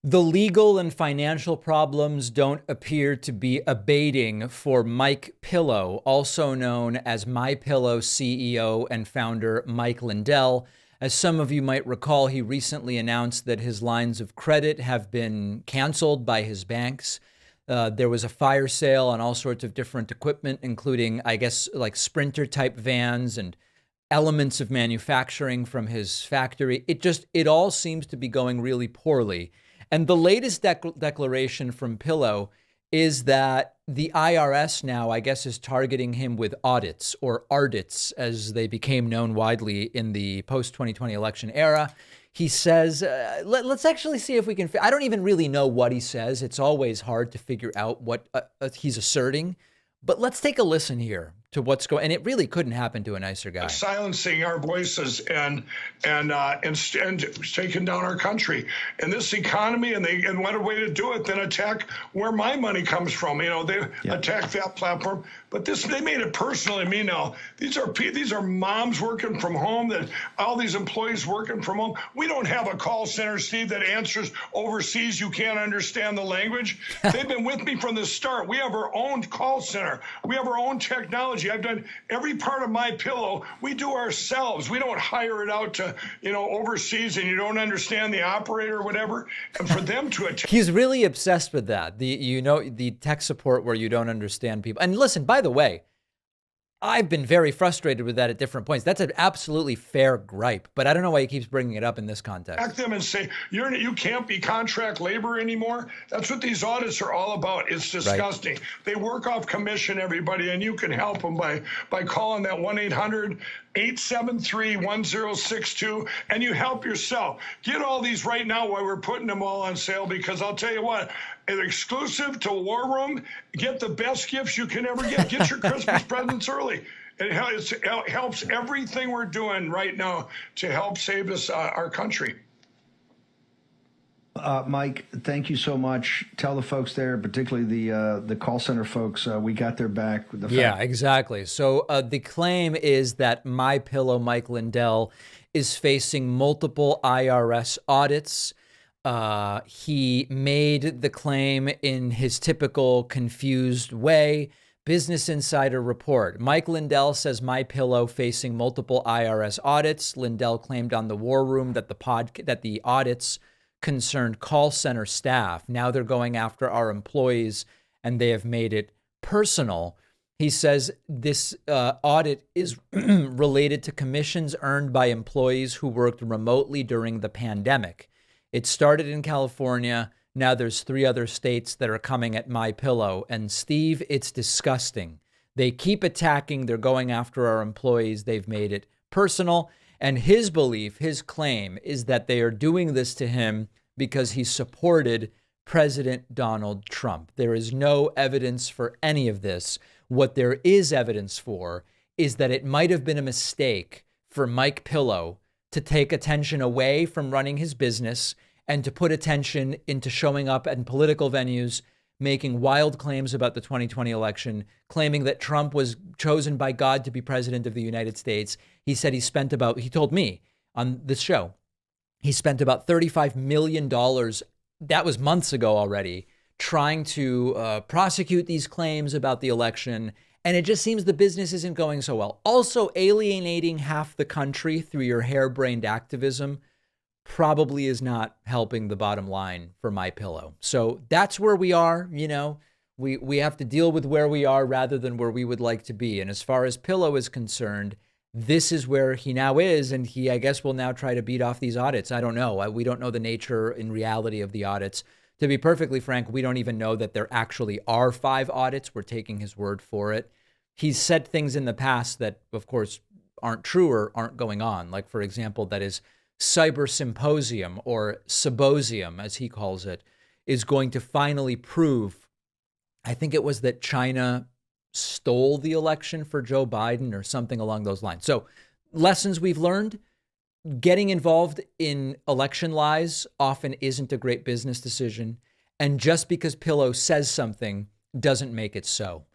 The legal and financial problems don't appear to be abating for Mike Pillow, also known as MyPillow CEO and founder Mike Lindell. As some of you might recall, he recently announced that his lines of credit have been canceled by his banks. There was a fire sale on all sorts of different equipment, including, I guess, like Sprinter type vans and elements of manufacturing from his factory. It all seems to be going really poorly. And the latest declaration from Pillow is that the IRS now, I guess, is targeting him with audits, or audits, as they became known widely in the post-2020 election era. He says, let's actually see if we can, I don't even really know what he says. It's always hard to figure out what he's asserting. But let's take a listen here to what's going, and it really couldn't happen to a nicer guy. Silencing our voices and taking down our country and this economy, and what a way to do it than attack where my money comes from. You know, they attack that platform, but they made it personal to me now. These are moms working from home, that all these employees working from home. We don't have a call center, Steve, that answers overseas. You can't understand the language. They've been with me from the start. We have our own call center. We have our own technology. I've done every part of MyPillow. We do ourselves. We don't hire it out to, overseas, and you don't understand the operator or whatever. And for them to attack. He's really obsessed with that. The tech support where you don't understand people. And listen, by the way, I've been very frustrated with that at different points. That's an absolutely fair gripe, but I don't know why he keeps bringing it up in this context. Attack them and say, you can't be contract labor anymore. That's what these audits are all about. It's disgusting. Right. They work off commission, everybody, and you can help them by calling that 1-800-873-1062, and you help yourself. Get all these right now while we're putting them all on sale, because I'll tell you what, an exclusive to War Room, get the best gifts you can ever get. Get your Christmas presents early. It helps everything we're doing right now to help save us, our country. Mike, thank you so much. Tell the folks there, particularly the call center folks, we got their back. Yeah, exactly. So the claim is that MyPillow Mike Lindell is facing multiple IRS audits. He made the claim in his typical confused way. Business Insider report. Mike Lindell says MyPillow facing multiple IRS audits. Lindell claimed on the War Room that the audits concerned call center staff. Now they're going after our employees, and they have made it personal. He says this audit is related to commissions earned by employees who worked remotely during the pandemic. It started in California. Now there's 3 other states that are coming at MyPillow. And Steve, it's disgusting. They keep attacking. They're going after our employees. They've made it personal. And his belief, his claim, is that they are doing this to him because he supported President Donald Trump. There is no evidence for any of this. What there is evidence for is that it might have been a mistake for Mike Pillow to take attention away from running his business and to put attention into showing up at political venues, making wild claims about the 2020 election, claiming that Trump was chosen by God to be president of the United States. He said he told me on this show, he spent about $35 million, that was months ago already, trying to prosecute these claims about the election. And it just seems the business isn't going so well. Also, alienating half the country through your harebrained activism probably is not helping the bottom line for MyPillow. So that's where we are. We have to deal with where we are rather than where we would like to be. And as far as Pillow is concerned, this is where he now is. And he, I guess, will now try to beat off these audits. I don't know. We don't know the nature in reality of the audits. To be perfectly frank, we don't even know that there actually are 5 audits. We're taking his word for it. He's said things in the past that, of course, aren't true or aren't going on. Like, for example, that his cyber symposium, or symposium, as he calls it, is going to finally prove, I think it was that China stole the election for Joe Biden or something along those lines. So lessons we've learned: getting involved in election lies often isn't a great business decision. And just because Pillow says something doesn't make it so.